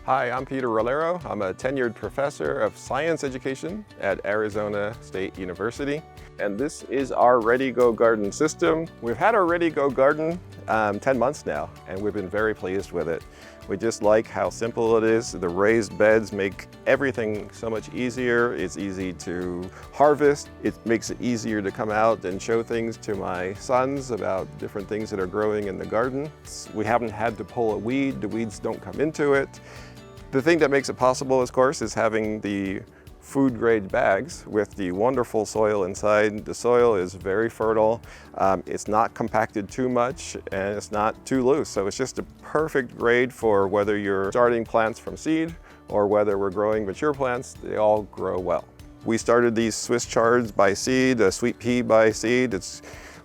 Hi, I'm Peter Rillero. I'm a tenured professor of science education at Arizona State University. And this is our Ready Go Garden system. We've had our Ready Go Garden 10 months now, and we've been very pleased with it. We just like how simple it is. The raised beds make everything so much easier. It's easy to harvest. It makes it easier to come out and show things to my sons about different things that are growing in the garden. We haven't had to pull a weed. The weeds don't come into it. The thing that makes it possible, of course, is having the food grade bags with the wonderful soil inside. The soil is very fertile. It's not compacted too much and it's not too loose. So it's just a perfect grade for whether you're starting plants from seed or whether we're growing mature plants. They all grow well. We started these Swiss chards by seed, a sweet pea by seed.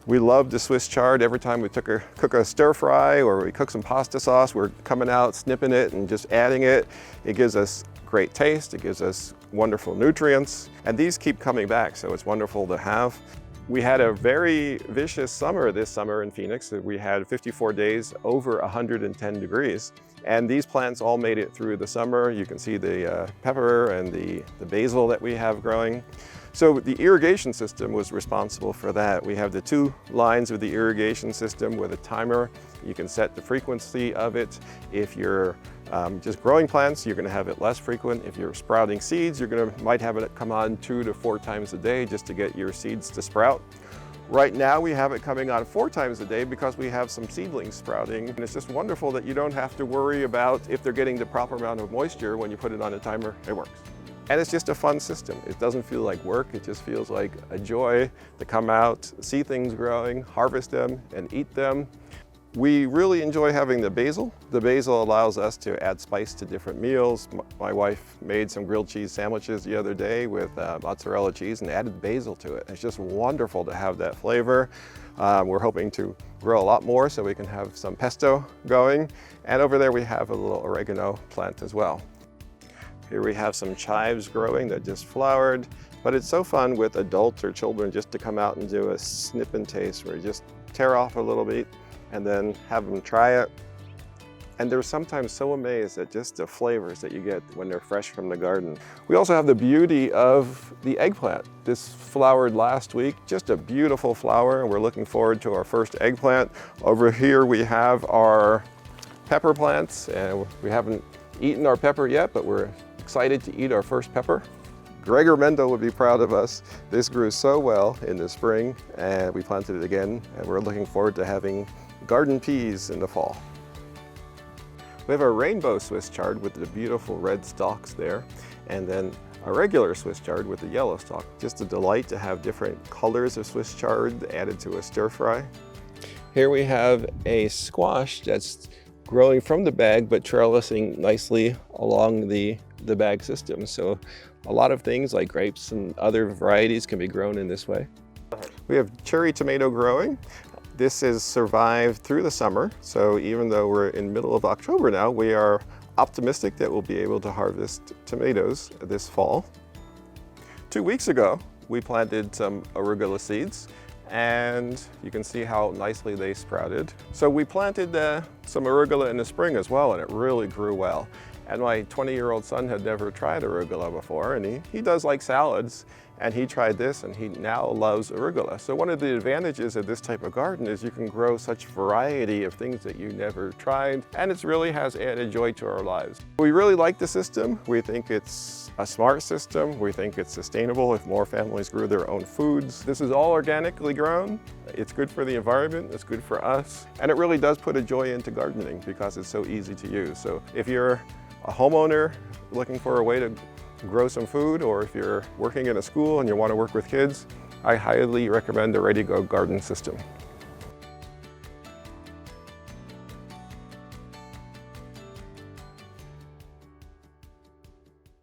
We love the Swiss chard. Every time we cook a stir fry or we cook some pasta sauce, we're coming out, snipping it and just adding it. It gives us great taste, it gives us wonderful nutrients, and these keep coming back, so it's wonderful to have. We had a very vicious summer this summer in Phoenix. We had 54 days over 110 degrees, and these plants all made it through the summer. You can see the pepper and the basil that we have growing. So the irrigation system was responsible for that. We have the 2 lines of the irrigation system with a timer. You can set the frequency of it. If you're just growing plants, you're going to have it less frequent. If you're sprouting seeds, you're might have it come on 2 to 4 times a day just to get your seeds to sprout. Right now we have it coming on 4 times a day because we have some seedlings sprouting. And it's just wonderful that you don't have to worry about if they're getting the proper amount of moisture. When you put it on a timer, it works. And it's just a fun system. It doesn't feel like work. It just feels like a joy to come out, see things growing, harvest them, and eat them. We really enjoy having the basil. The basil allows us to add spice to different meals. My wife made some grilled cheese sandwiches the other day with mozzarella cheese and added basil to it. It's just wonderful to have that flavor. We're hoping to grow a lot more so we can have some pesto going. And over there we have a little oregano plant as well. Here we have some chives growing that just flowered, but it's so fun with adults or children just to come out and do a snip and taste where you just tear off a little bit and then have them try it. And they're sometimes so amazed at just the flavors that you get when they're fresh from the garden. We also have the beauty of the eggplant. This flowered last week, just a beautiful flower, and we're looking forward to our first eggplant. Over here we have our pepper plants, and we haven't eaten our pepper yet, but we're excited to eat our first pepper. Gregor Mendel would be proud of us. This grew so well in the spring, and we planted it again, and we're looking forward to having garden peas in the fall. We have a rainbow Swiss chard with the beautiful red stalks there, and then a regular Swiss chard with the yellow stalk. Just a delight to have different colors of Swiss chard added to a stir fry. Here we have a squash that's growing from the bag but trellising nicely along the bag system. So a lot of things like grapes and other varieties can be grown in this way. We have cherry tomato growing. This has survived through the summer, so even though we're in middle of October now, we are optimistic that we'll be able to harvest tomatoes this fall. 2 weeks ago, we planted some arugula seeds, and you can see how nicely they sprouted. So we planted some arugula in the spring as well, and it really grew well. And my 20-year-old son had never tried arugula before, and he does like salads, and he tried this, and he now loves arugula. So one of the advantages of this type of garden is you can grow such variety of things that you never tried, and it really has added joy to our lives. We really like the system. We think it's a smart system. We think it's sustainable if more families grew their own foods. This is all organically grown. It's good for the environment, it's good for us, and it really does put a joy into gardening because it's so easy to use. So if you're a homeowner looking for a way to grow some food, or if you're working in a school and you want to work with kids, I highly recommend the Ready Go Garden system.